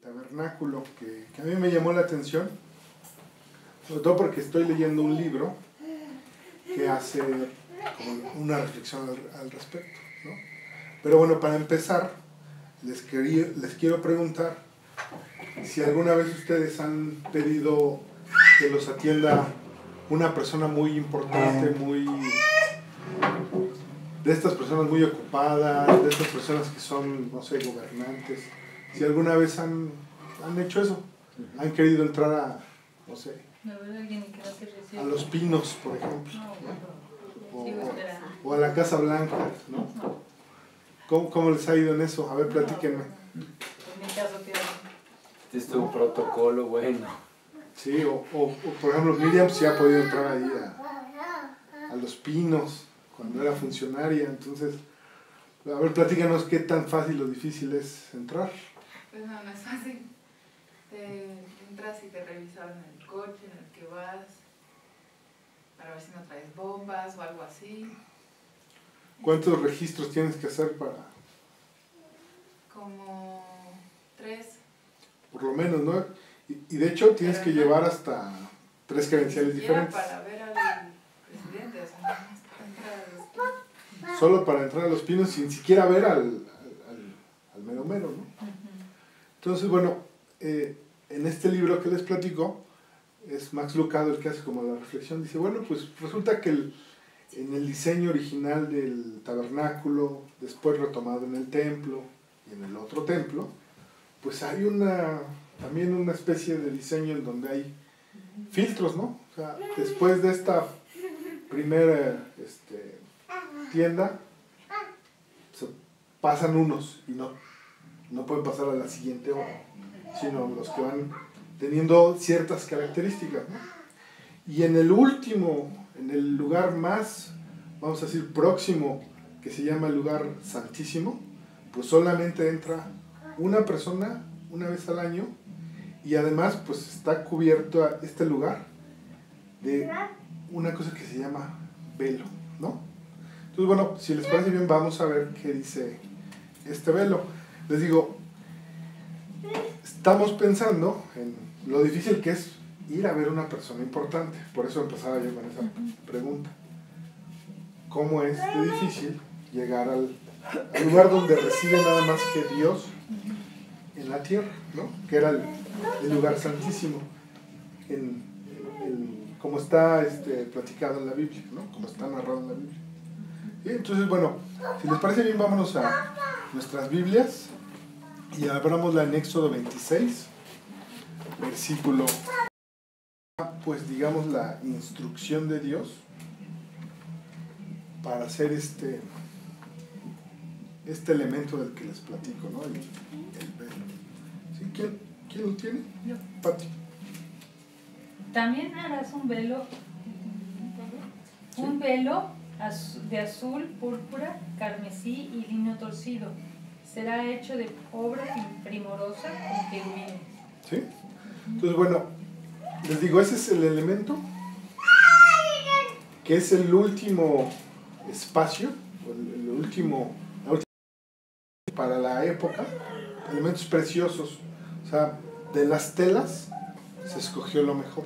Tabernáculo que a mí me llamó la atención, sobre todo porque estoy leyendo un libro que hace como una reflexión al respecto, ¿no? Pero bueno, para empezar, les quiero preguntar si alguna vez ustedes han pedido que los atienda una persona muy importante, de estas personas muy ocupadas, de estas personas que son, no sé, gobernantes. Si alguna vez han hecho eso, han querido entrar a, no sé, a Los Pinos, por ejemplo, o a la Casa Blanca, ¿no? ¿Cómo les ha ido en eso? A ver, platíquenme. En mi caso, este es tu protocolo, bueno. Sí, o por ejemplo, Miriam sí ha podido entrar ahí a Los Pinos cuando era funcionaria, entonces, a ver, platícanos qué tan fácil o difícil es entrar. Pues no es fácil. Entras y te revisaron el coche en el que vas para ver si no traes bombas o algo así. ¿Cuántos registros tienes que hacer para...? Como 3. Por lo menos, ¿no? Y de hecho tienes que llevar hasta 3 credenciales diferentes. Para ver al presidente, o sea, no es para entrar a Los Pinos. Solo para entrar a Los Pinos, sin siquiera ver al mero mero, ¿no? Entonces, bueno, en este libro que les platico, es Max Lucado el que hace como la reflexión. Dice, bueno, pues resulta que en el diseño original del tabernáculo, después retomado en el templo y en el otro templo, pues hay también una especie de diseño en donde hay filtros, ¿no? O sea, después de esta primera tienda, se pasan unos y no pueden pasar a la siguiente hora, sino los que van teniendo ciertas características, ¿no? Y en el último, en el lugar más, vamos a decir, próximo, que se llama el lugar santísimo, pues solamente entra una persona una vez al año, y además pues está cubierto este lugar de una cosa que se llama velo, ¿no? Entonces, bueno, si les parece bien, vamos a ver qué dice este velo. Les digo, estamos pensando en lo difícil que es ir a ver a una persona importante. Por eso empezaba yo con esa pregunta. ¿Cómo es de difícil llegar al lugar donde reside nada más que Dios en la tierra, ¿no? Que era el lugar santísimo, como está platicado en la Biblia, ¿no? Como está narrado en la Biblia. ¿Sí? Entonces, bueno, si les parece bien, vámonos a nuestras Biblias y abramosla en Éxodo 26, versículo, pues digamos la instrucción de Dios para hacer este elemento del que les platico, ¿no? El velo. ¿Sí? ¿Quién lo tiene? Yo. Pati. También harás un velo de azul, púrpura, carmesí y lino torcido. Será hecho de obra primorosa con querubines. ¿Sí? Entonces, bueno, les digo, ese es el elemento que es el último espacio, el último para la época, elementos preciosos. O sea, de las telas se escogió lo mejor.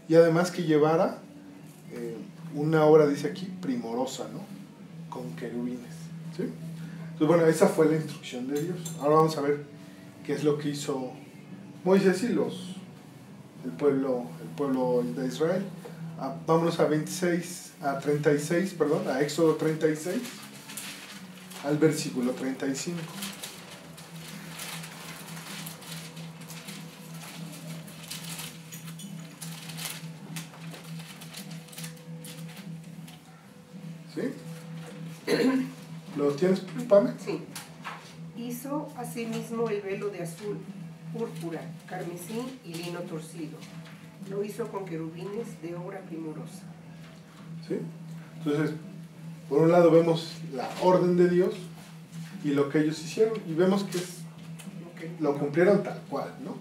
Y además que llevara una obra, dice aquí, primorosa, ¿no? Con querubines. ¿Sí? Entonces, bueno, esa fue la instrucción de Dios. Ahora vamos a ver qué es lo que hizo Moisés y el pueblo de Israel. Vámonos a Éxodo 36, al versículo 35. ¿Sí? ¿Lo tienes, Pame? Sí. Y Hizo asimismo el velo de azul, púrpura, carmesí y lino torcido. Lo hizo con querubines de obra primorosa. ¿Sí? Entonces, por un lado vemos la orden de Dios y lo que ellos hicieron, y vemos que lo cumplieron tal cual, ¿no?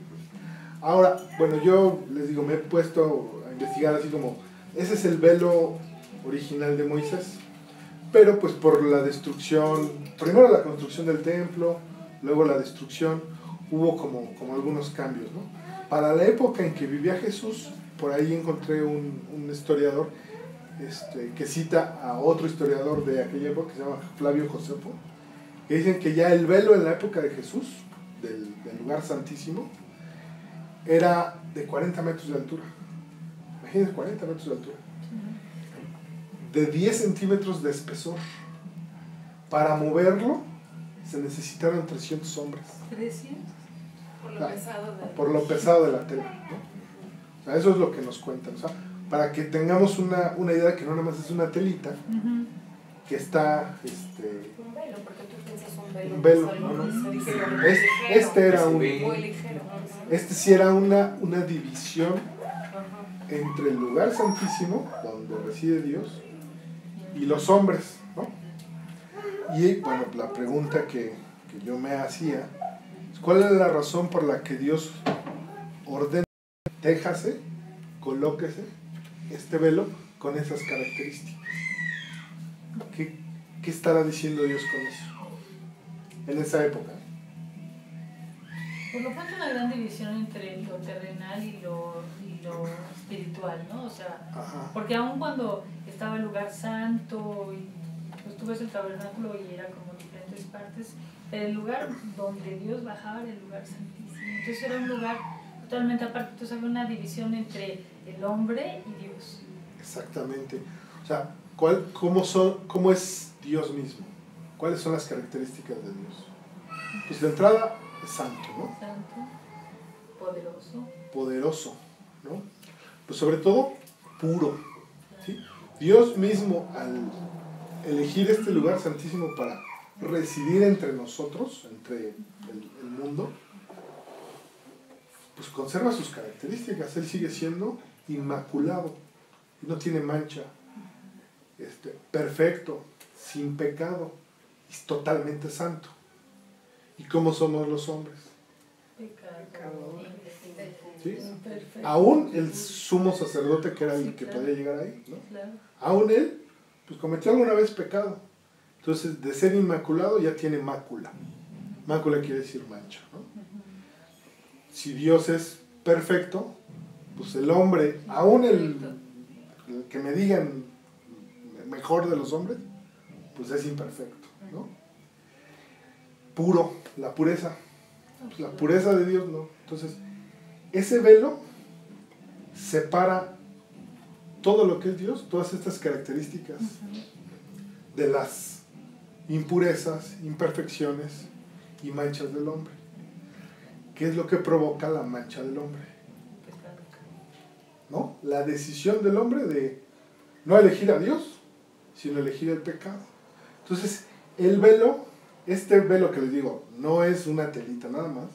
Ahora, bueno, yo les digo, me he puesto a investigar así como, ese es el velo original de Moisés, pero pues por la destrucción, primero la construcción del templo, luego la destrucción, hubo como algunos cambios, ¿no? Para la época en que vivía Jesús, por ahí encontré un historiador que cita a otro historiador de aquella época que se llama Flavio Josefo, que dicen que ya el velo en la época de Jesús, del lugar santísimo, era de 40 metros de altura. Imagínense, 40 metros de altura. De 10 centímetros de espesor. Para moverlo se necesitaron 300 hombres. ¿300? Por lo pesado De la tela, ¿no? O sea, eso es lo que nos cuentan. O sea, para que tengamos una idea que no nada más es una telita, que está... un velo, porque tú piensas un velo, ¿no? Este era un... Muy ligero. Este sí era una división entre el lugar santísimo, donde reside Dios, y los hombres, ¿no? Y bueno, la pregunta que yo me hacía, ¿cuál es la razón por la que Dios ordena, téjase, colóquese este velo con esas características? ¿Qué estará diciendo Dios con eso? En esa época. Por lo tanto, una gran división entre lo terrenal y lo espiritual, ¿no? O sea, porque aun cuando estaba el lugar santo, y pues tú ves el tabernáculo y era como diferentes partes, pero el lugar donde Dios bajaba era el lugar santísimo. Entonces era un lugar totalmente aparte. Entonces había una división entre el hombre y Dios. Exactamente. O sea, ¿cómo es Dios mismo? ¿Cuáles son las características de Dios? Pues de entrada es santo, ¿no? Santo, poderoso. Poderoso, ¿no? Pues sobre todo, puro, ¿sí? Dios mismo, al elegir este lugar santísimo para residir entre nosotros, entre el mundo, pues conserva sus características. Él sigue siendo inmaculado, no tiene mancha, perfecto, sin pecado, es totalmente santo. ¿Y cómo somos los hombres? Pecado. ¿Sí? Aún el sumo sacerdote, que era el que podía llegar ahí, ¿no? Claro. Aún él, pues cometió alguna vez pecado. Entonces, de ser inmaculado ya tiene mácula. Mácula quiere decir mancha, ¿no? Si Dios es perfecto, pues el hombre, aún el que me digan mejor de los hombres, pues es imperfecto, ¿no? Puro, la pureza. Pues la pureza de Dios, ¿no? Entonces, ese velo separa todo lo que es Dios, todas estas características de las impurezas, imperfecciones y manchas del hombre. ¿Qué es lo que provoca la mancha del hombre? ¿No? La decisión del hombre de no elegir a Dios, sino elegir el pecado. Entonces, el velo, este velo que les digo, no es una telita nada más,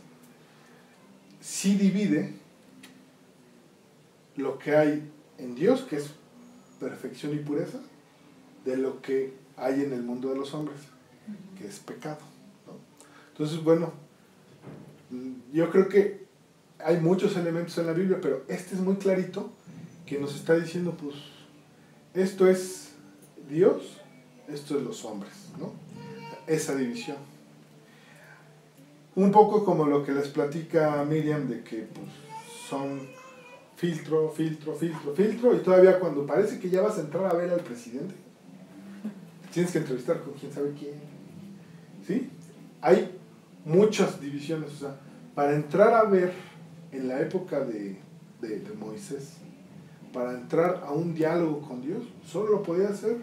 sí divide lo que hay en Dios, que es perfección y pureza, de lo que hay en el mundo de los hombres, que es pecado, ¿no? Entonces, bueno, yo creo que hay muchos elementos en la Biblia, pero este es muy clarito, que nos está diciendo, pues, esto es Dios, esto es los hombres, ¿no? Esa división. Un poco como lo que les platica Miriam, de que pues, son filtro, y todavía cuando parece que ya vas a entrar a ver al presidente, tienes que entrevistar con quién sabe quién, ¿sí? Hay muchas divisiones, o sea, para entrar a ver en la época de Moisés, para entrar a un diálogo con Dios, solo lo podía hacer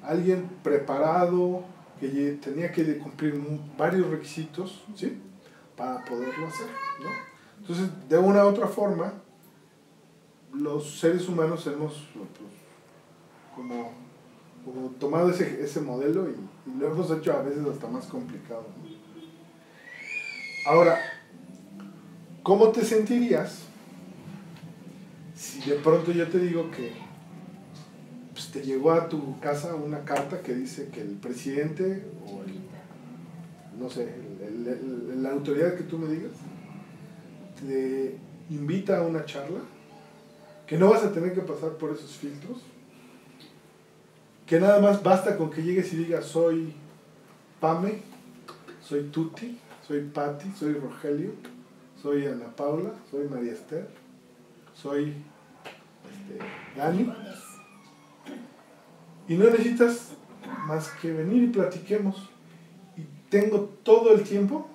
alguien preparado, que tenía que cumplir varios requisitos, ¿sí? Para poderlo hacer, ¿no? Entonces, de una u otra forma, los seres humanos hemos pues, como tomado ese modelo y lo hemos hecho a veces hasta más complicado, ¿no? Ahora, ¿cómo te sentirías si de pronto yo te digo que pues, te llegó a tu casa una carta que dice que el presidente o no sé, la autoridad que tú me digas, te invita a una charla, que no vas a tener que pasar por esos filtros, que nada más basta con que llegues y digas soy Pame, soy Tuti, soy Patti, soy Rogelio, soy Ana Paula, soy María Esther, soy Dani, y no necesitas más que venir y platiquemos, y tengo todo el tiempo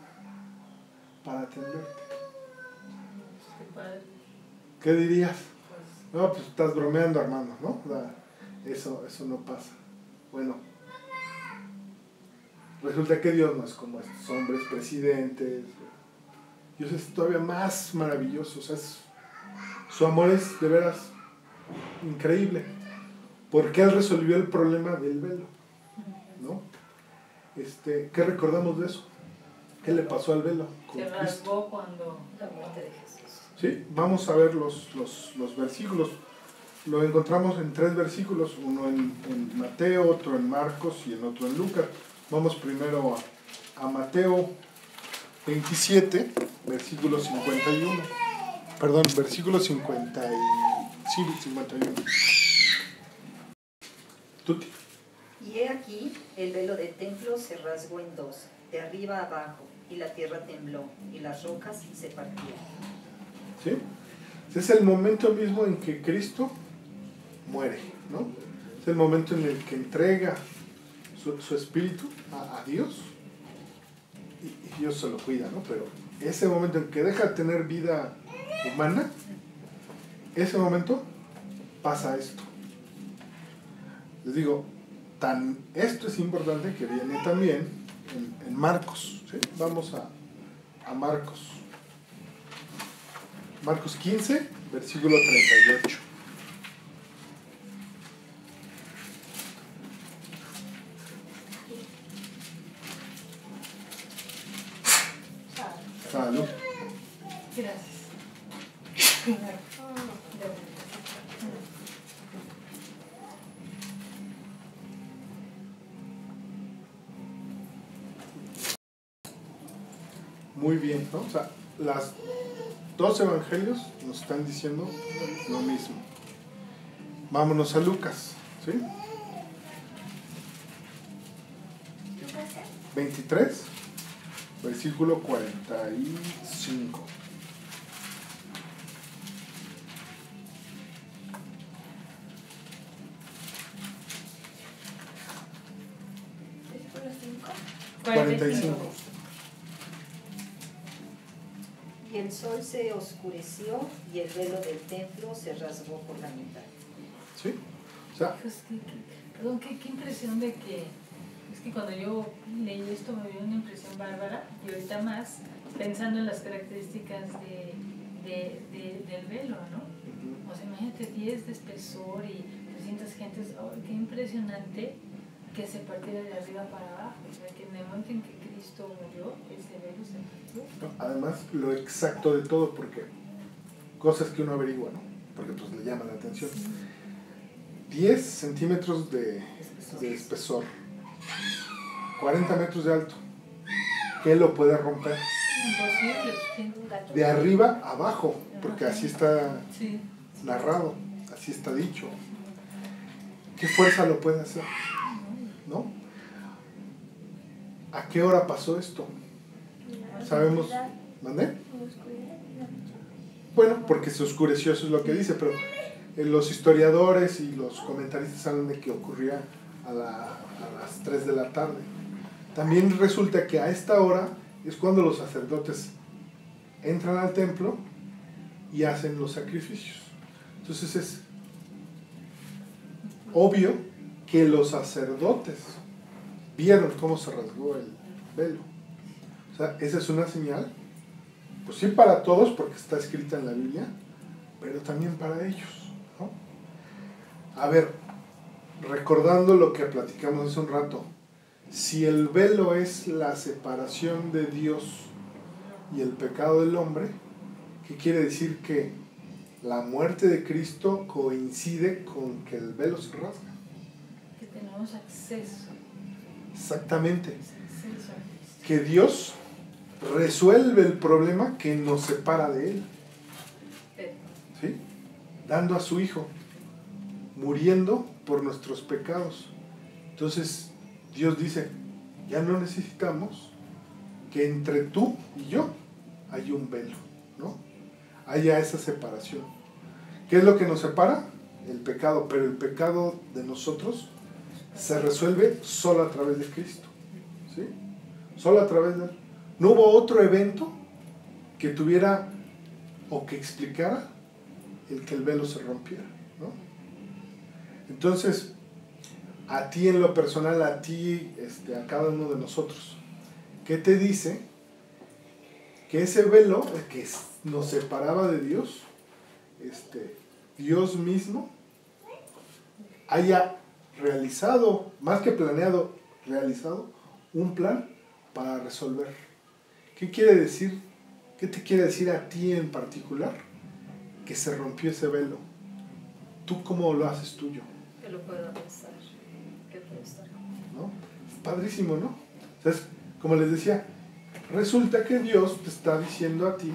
para atenderte. ¿Qué dirías? No, pues estás bromeando, Armando, ¿no? Eso no pasa. Bueno, resulta que Dios no es como estos hombres presidentes. Dios es todavía más maravilloso. O sea, su amor es de veras increíble. Porque Él resolvió el problema del velo, ¿no? ¿Qué recordamos de eso? ¿Qué le pasó al velo? Se rasgó cuando la muerte de Jesús. Sí, vamos a ver los versículos. Lo encontramos en 3 versículos, uno en Mateo, otro en Marcos y en otro en Lucas. Vamos primero a Mateo 27, versículo 51. Perdón, versículo 51. Tuti. Y he aquí, el velo del templo se rasgó en dos, de arriba a abajo, y la tierra tembló, y las rocas se partieron. ¿Sí? Es el momento mismo en que Cristo muere, ¿no? Es el momento en el que entrega su espíritu a Dios y Dios se lo cuida, ¿no? Pero ese momento en que deja de tener vida humana, ese momento pasa esto. Les digo, esto es importante que viene también en Marcos, ¿sí? Vamos a Marcos. Marcos 15, versículo 38. Salud. Gracias. Muy bien, ¿no? O sea, las 2 evangelios nos están diciendo lo mismo. Vámonos a Lucas, ¿sí? 23, versículo 45. Versículo 5. 45. Y el sol se oscureció, y el velo del templo se rasgó por la mitad. ¿Sí? O sea, Pues, perdón, qué impresión de que... Es que cuando yo leí esto me dio una impresión bárbara, y ahorita más, pensando en las características del velo, ¿no? O sea, imagínate 10 de espesor y 300 gentes, oh, qué impresionante que se partiera de arriba para abajo. O sea, que en el momento en que Cristo murió, ese velo se partió. además, lo exacto de todo, porque cosas que uno averigua, ¿no? Porque pues le llama la atención. 10 centímetros de espesor, 40 metros de alto. ¿Qué lo puede romper? Imposible. De arriba a abajo, porque así está Sí. narrado, así está dicho. ¿Qué fuerza lo puede hacer? ¿No? ¿A qué hora pasó esto? Sabemos. ¿Mandé? Bueno, porque se oscureció, eso es lo que dice, pero los historiadores y los comentaristas hablan de que ocurría a las 3 de la tarde. También resulta que a esta hora es cuando los sacerdotes entran al templo y hacen los sacrificios. Entonces es obvio que los sacerdotes vieron cómo se rasgó el velo. O sea, esa es una señal, pues sí para todos porque está escrita en la Biblia, pero también para ellos, ¿no? A ver, recordando lo que platicamos hace un rato, si el velo es la separación de Dios y el pecado del hombre, que quiere decir que la muerte de Cristo coincide con que el velo se rasga. Que tenemos acceso. Exactamente. Acceso a Cristo. Que Dios resuelve el problema que nos separa de Él. ¿Sí? Dando a su Hijo, muriendo por nuestros pecados. Entonces, Dios dice, ya no necesitamos que entre tú y yo haya un velo, ¿no? Haya esa separación. ¿Qué es lo que nos separa? El pecado, pero el pecado de nosotros se resuelve solo a través de Cristo, ¿sí? Solo a través de Él. No hubo otro evento que tuviera o que explicara el que el velo se rompiera, ¿no? Entonces, a ti en lo personal, a ti, a cada uno de nosotros, ¿qué te dice? Que ese velo que nos separaba de Dios, Dios mismo haya realizado, más que planeado, realizado un plan para resolver. ¿Qué quiere decir? ¿Qué te quiere decir a ti en particular? Que se rompió ese velo. ¿Tú cómo lo haces tuyo? Que lo puedo pensar, que puedo estar. ¿No? Es padrísimo, ¿no? Entonces, como les decía, resulta que Dios te está diciendo a ti,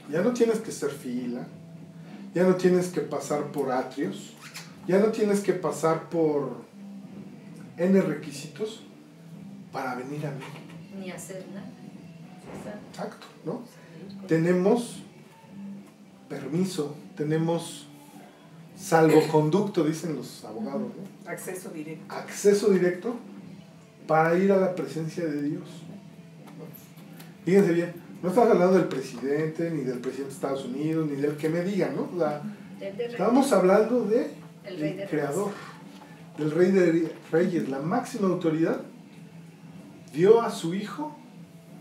ya no tienes que hacer fila, ya no tienes que pasar por atrios, ya no tienes que pasar por N requisitos para venir a mí. Ni hacer nada. Exacto, ¿no? Tenemos permiso, tenemos salvoconducto, dicen los abogados, ¿no? Acceso directo. Acceso directo para ir a la presencia de Dios. Fíjense bien, no estamos hablando del presidente, ni del presidente de Estados Unidos, ni del que me diga, ¿no? Estamos hablando del Creador, del Rey de Reyes, la máxima autoridad, dio a su Hijo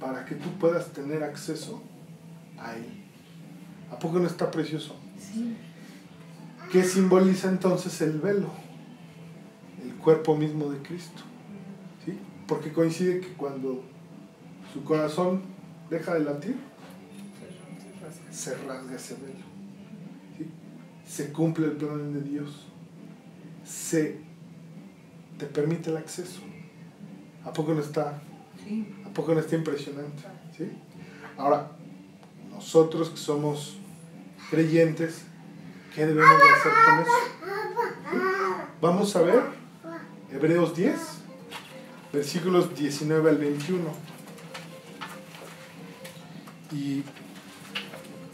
para que tú puedas tener acceso a Él. ¿A poco no está precioso? Sí. ¿Qué simboliza entonces el velo? El cuerpo mismo de Cristo. ¿Sí? Porque coincide que cuando su corazón deja de latir, se rasga ese velo. ¿Sí? Se cumple el plan de Dios. Te permite el acceso. ¿A poco no está? Sí. ¿A poco no está impresionante? ¿Sí? Ahora, nosotros que somos creyentes, ¿qué debemos de hacer con eso? ¿Sí? Vamos a ver Hebreos 10, versículos 19 al 21. Y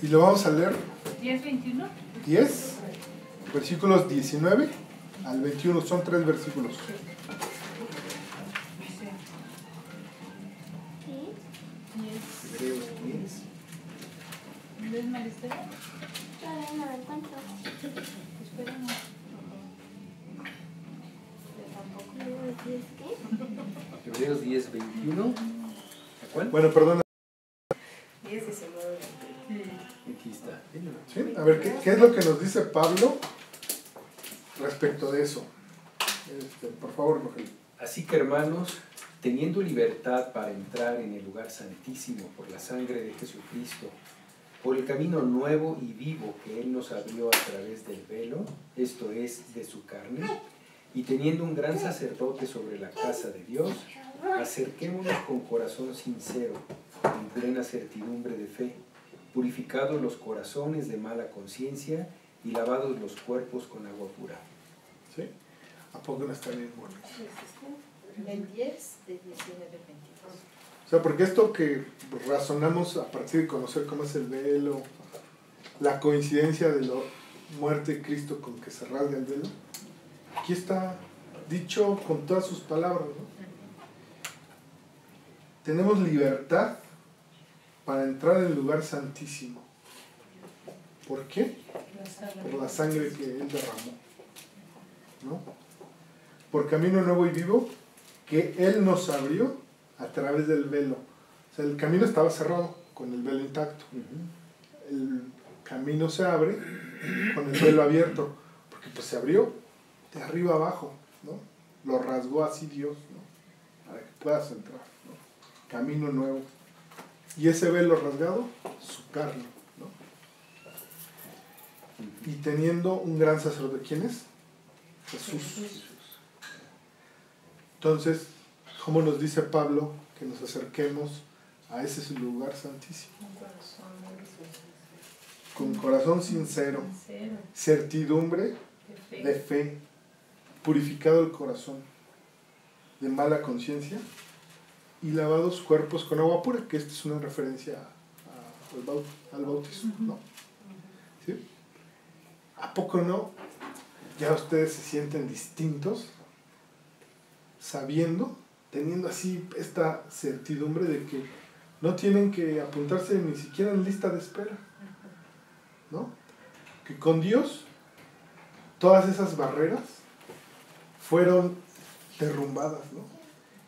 lo vamos a leer. ¿10:21? 10, versículos 19 al 21. Son 3 versículos. Hebreos 10. ¿Ves, Maristela? Todavía no lo encuentro. Esperamos. ¿Qué? Hebreos 10, 21. ¿A cuál? Bueno, perdón. 10, 19. Aquí está. ¿Sí? A ver, ¿qué es lo que nos dice Pablo respecto de eso? Por favor, Rogelio. Así que, hermanos, teniendo libertad para entrar en el lugar santísimo por la sangre de Jesucristo, por el camino nuevo y vivo que Él nos abrió a través del velo, esto es, de su carne, y teniendo un gran sacerdote sobre la casa de Dios, acerquémonos con corazón sincero, en plena certidumbre de fe, purificados los corazones de mala conciencia y lavados los cuerpos con agua pura. ¿Sí? ¿A poco no está bien bueno? El 10 de 19 22. O sea, porque esto que razonamos a partir de conocer cómo es el velo, la coincidencia de la muerte de Cristo con que se rasga el velo, aquí está dicho con todas sus palabras, ¿no? Tenemos libertad para entrar en el lugar santísimo. ¿Por qué? Por la sangre que Él derramó, ¿no? Por camino nuevo y vivo que Él nos abrió a través del velo. O sea, el camino estaba cerrado con el velo intacto. El camino se abre con el velo abierto, porque pues se abrió de arriba abajo, ¿no? Lo rasgó así Dios, ¿no? Para que puedas entrar, ¿no? Camino nuevo. Y ese velo rasgado, su carne, ¿no? Y teniendo un gran sacerdote, ¿quién es? Jesús. Entonces, ¿cómo nos dice Pablo que nos acerquemos a ese lugar santísimo? Con corazón sincero, certidumbre de fe, purificado el corazón de mala conciencia y lavados cuerpos con agua pura, que esta es una referencia al bautismo, ¿no? ¿Sí? ¿A poco no? Ya ustedes se sienten distintos, sabiendo, teniendo así esta certidumbre de que no tienen que apuntarse ni siquiera en lista de espera, ¿no? Que con Dios todas esas barreras fueron derrumbadas, ¿no?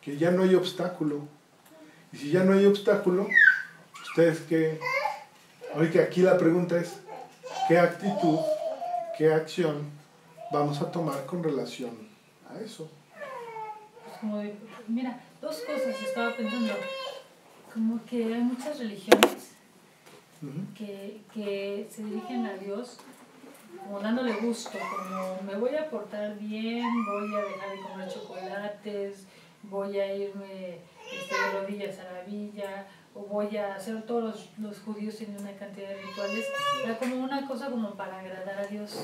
Que ya no hay obstáculo. Y si ya no hay obstáculo, ustedes qué... Ahorita aquí la pregunta es, ¿qué actitud, qué acción vamos a tomar con relación a eso? Pues como mira, dos cosas estaba pensando. Como que hay muchas religiones que se dirigen a Dios como dándole gusto, como me voy a portar bien, voy a dejar de comer chocolates, voy a irme de rodillas a la villa, o voy a hacer, todos los judíos tienen una cantidad de rituales, era como una cosa como para agradar a Dios.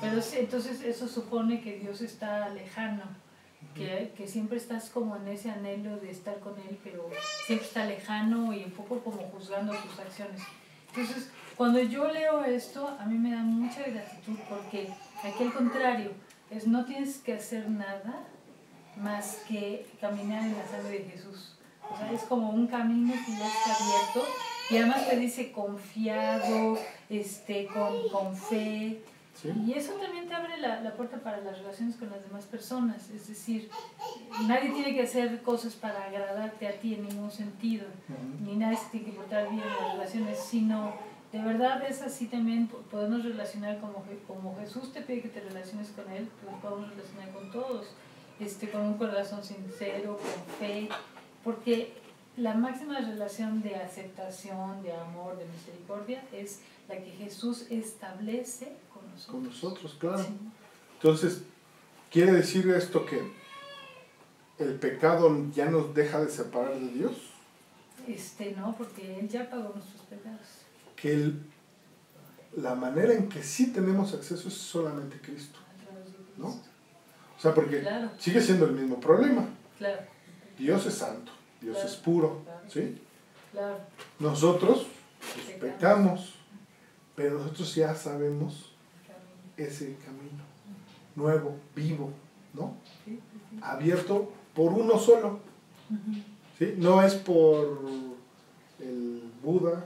Pero sí, entonces eso supone que Dios está lejano, que siempre estás como en ese anhelo de estar con Él, pero siempre está lejano y un poco como juzgando tus acciones. Entonces, cuando yo leo esto, a mí me da mucha gratitud porque aquí al contrario, es no tienes que hacer nada más que caminar en la sangre de Jesús. O sea, es como un camino que ya está abierto y además te dice confiado, con fe. ¿Sí? Y eso también te abre la puerta para las relaciones con las demás personas. Es decir, nadie tiene que hacer cosas para agradarte a ti en ningún sentido, ni nadie se tiene que portar bien en las relaciones, sino de verdad es así también. Podemos relacionar como Jesús te pide que te relaciones con Él, pues podemos relacionar con todos, con un corazón sincero, con fe, porque la máxima relación de aceptación, de amor, de misericordia es la que Jesús establece con nosotros. Con nosotros, claro. Sí. Entonces, ¿quiere decir esto que el pecado ya nos deja de separar de Dios? No, porque Él ya pagó nuestros pecados. Que la manera en que sí tenemos acceso es solamente Cristo, ¿no? O sea, porque claro, sigue siendo el mismo problema. Claro. Dios es santo, Dios es puro, claro, ¿sí? Claro. Nosotros pues, pecamos, pero nosotros ya sabemos ese camino nuevo, vivo, ¿no? Abierto por uno solo, ¿sí? No es por el Buda,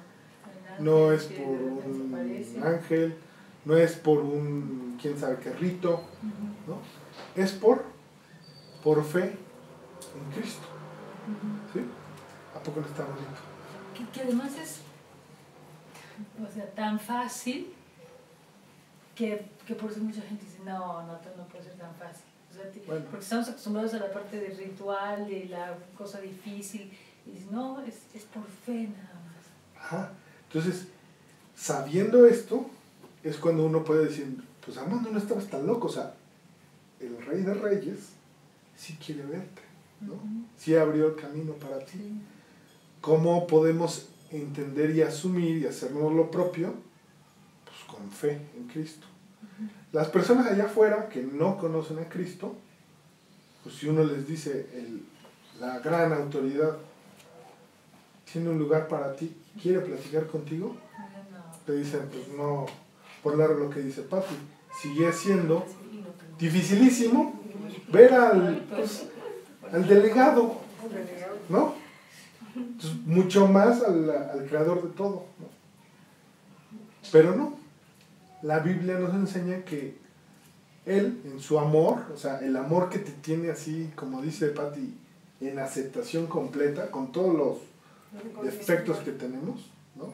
no es por un ángel, no es por un quién sabe qué rito, ¿no? Es por fe en Cristo, ¿sí? ¿A poco no está bonito? Que además es, o sea, tan fácil que por eso mucha gente dice, no puede ser tan fácil. O sea, bueno, porque estamos acostumbrados a la parte del ritual, de la cosa difícil, y dice, no, es por fe nada más. Ajá. Entonces, sabiendo esto, es cuando uno puede decir, pues Armando, no estabas tan loco, o sea, el Rey de Reyes sí quiere verte, ¿no? Sí abrió el camino para ti. Sí. ¿Cómo podemos entender y asumir y hacernos lo propio? Pues con fe en Cristo. Las personas allá afuera que no conocen a Cristo, pues si uno les dice, la gran autoridad tiene un lugar para ti, quiere platicar contigo, te dicen, pues no, por lo que dice Pati, sigue siendo dificilísimo ver al delegado, ¿no? Entonces, mucho más al creador de todo, ¿no? Pero no, la Biblia nos enseña que Él, en su amor, o sea, el amor que te tiene así, como dice Pati, en aceptación completa, con todos los defectos que tenemos, ¿no?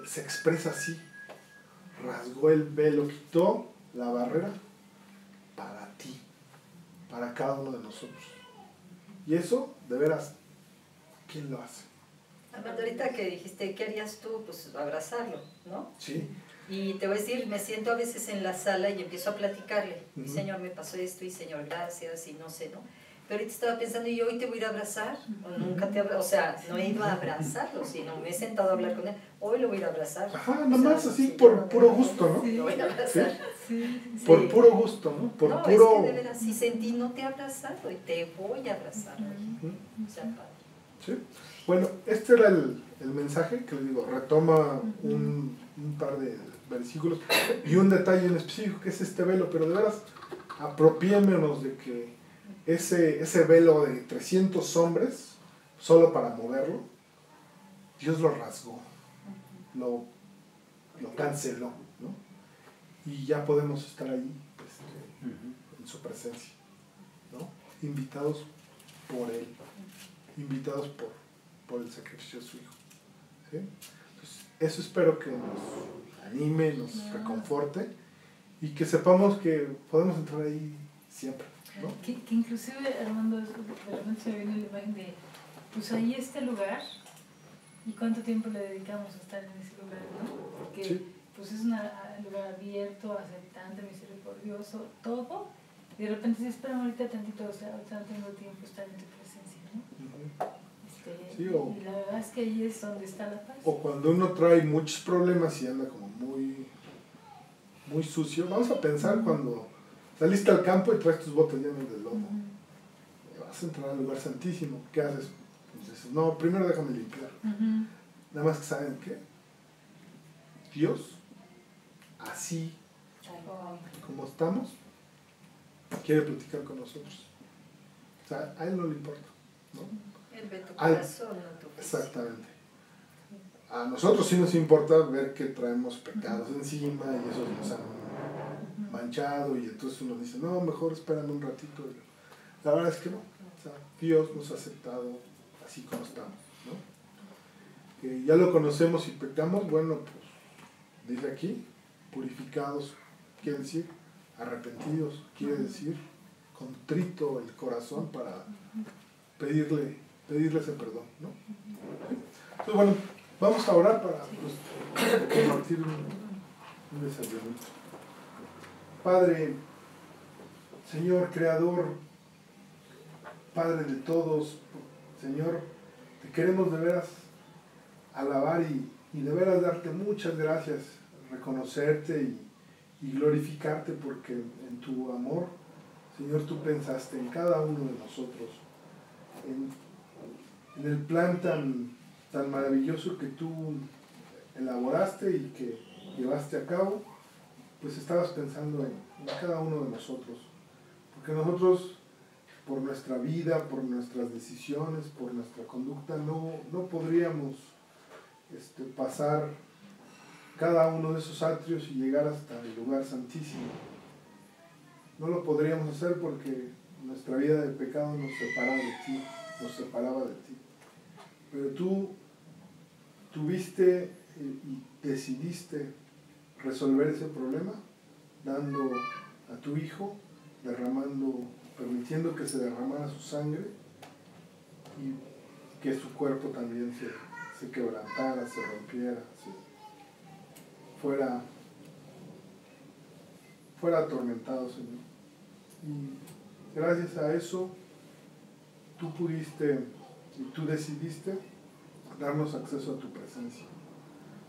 Se expresa así, rasgó el velo, quitó la barrera para ti, para cada uno de nosotros. Y eso, de veras, ¿quién lo hace? Amanda, ahorita que dijiste, ¿qué harías tú? Pues abrazarlo, ¿no? Sí. Y te voy a decir, me siento a veces en la sala y empiezo a platicarle. Y Ujú. Señor, me pasó esto, y Señor, gracias, y no sé, ¿no? Pero ahorita estaba pensando, ¿y hoy te voy a ir a abrazar? O nunca te o sea, no he ido a abrazarlo, sino me he sentado a hablar con él. Hoy lo voy a ir a abrazar. Ajá, O nomás sea, así si por yo no puro me- gusto, ¿no? Lo voy a abrazar. Sí. Por Sí. puro gusto, ¿no? Por No, puro... es que de veras, si sentí, no te he abrazado y te voy a abrazar hoy. Ujú. O sea, padre. ¿Sí? Bueno, este era el mensaje que les digo, retoma un par de versículos y un detalle en específico que es este velo, pero de veras apropiémonos de que ese velo de 300 hombres, solo para moverlo, Dios lo rasgó, lo canceló, ¿no? Y ya podemos estar ahí en su presencia, ¿no? Invitados por Él, invitados por el sacrificio de su Hijo. ¿Sí? Entonces, eso espero que nos anime, nos reconforte y que sepamos que podemos entrar ahí siempre, ¿no? Que inclusive, Armando, de repente se me viene la imagen de, pues ahí este lugar, y cuánto tiempo le dedicamos a estar en ese lugar, ¿no? Porque Sí. pues es un lugar abierto, aceptante, misericordioso, todo, y de repente dices, espera ahorita tantito, o sea, ahorita no tengo tiempo de estar en tu presencia, ¿no? Ujú. Sí, Y la verdad es que ahí es donde está la paz. O cuando uno trae muchos problemas y anda como muy sucio, vamos a pensar cuando saliste al campo y traes tus botas llenas de lodo. Vas a entrar al lugar santísimo, ¿qué haces? Pues dices, no, primero déjame limpiar. Nada más que saben qué, Dios, así como estamos, quiere platicar con nosotros. O sea, a Él no le importa, ¿no? Él ve tu Al- corazón, no tu juicio. Exactamente. A nosotros sí nos importa ver que traemos pecados encima y esos nos han manchado y entonces uno dice, no, mejor espérame un ratito. La verdad es que no. O sea, Dios nos ha aceptado así como estamos, ¿no? Que ya lo conocemos y pecamos, bueno, pues dice aquí, purificados, quiere decir arrepentidos, quiere decir contrito el corazón para pedirle ese perdón, ¿no? Entonces, bueno, vamos a orar para pues, compartir un desayuno. Padre, Señor Creador, Padre de todos, Señor, te queremos de veras alabar y de veras darte muchas gracias, reconocerte y glorificarte porque en tu amor, Señor, tú pensaste en cada uno de nosotros, en el plan tan maravilloso que tú elaboraste y que llevaste a cabo, pues estabas pensando en cada uno de nosotros. Porque nosotros, por nuestra vida, por nuestras decisiones, por nuestra conducta, no podríamos pasar cada uno de esos atrios y llegar hasta el lugar santísimo. No lo podríamos hacer porque nuestra vida de pecado nos separaba de ti. Pero tú tuviste y decidiste resolver ese problema dando a tu Hijo, permitiendo que se derramara su sangre y que su cuerpo también se quebrantara, se rompiera, fuera atormentado, Señor. Y gracias a eso tú pudiste y tú decidiste darnos acceso a tu presencia.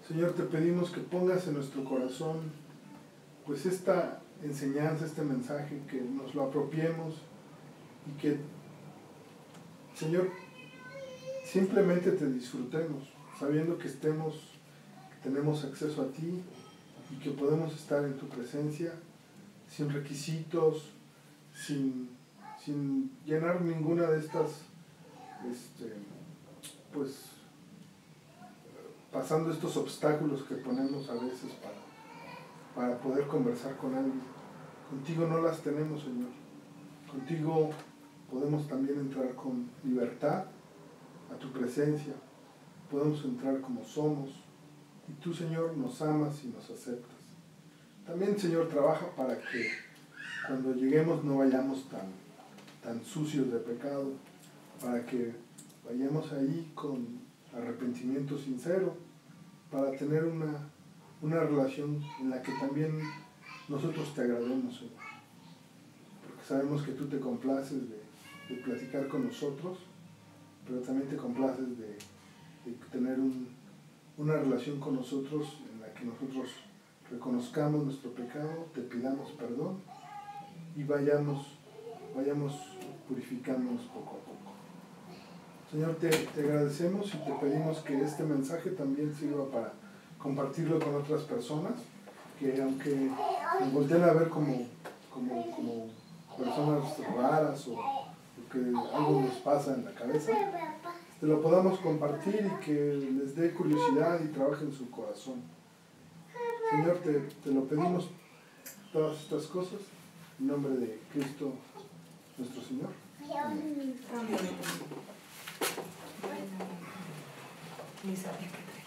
Señor, te pedimos que pongas en nuestro corazón pues esta enseñanza, este mensaje, que nos lo apropiemos y que, Señor, simplemente te disfrutemos, sabiendo que tenemos acceso a ti y que podemos estar en tu presencia sin requisitos, sin llenar ninguna de estas, pues, pasando estos obstáculos que ponemos a veces para poder conversar con alguien. Contigo no las tenemos, Señor. Contigo podemos también entrar con libertad a tu presencia. Podemos entrar como somos. Y tú, Señor, nos amas y nos aceptas. También, Señor, trabaja para que cuando lleguemos no vayamos tan sucios de pecado, para que vayamos ahí con arrepentimiento sincero, para tener una relación en la que también nosotros te agrademos, Señor. Porque sabemos que tú te complaces de platicar con nosotros, pero también te complaces de tener una relación con nosotros en la que nosotros reconozcamos nuestro pecado, te pidamos perdón y vayamos purificándonos poco a poco. Señor, te agradecemos y te pedimos que este mensaje también sirva para compartirlo con otras personas, que aunque nos volteen a ver como personas raras o que algo nos pasa en la cabeza, te lo podamos compartir y que les dé curiosidad y trabaje en su corazón. Señor, te lo pedimos todas estas cosas en nombre de Cristo nuestro Señor. Amén. Ni sabía que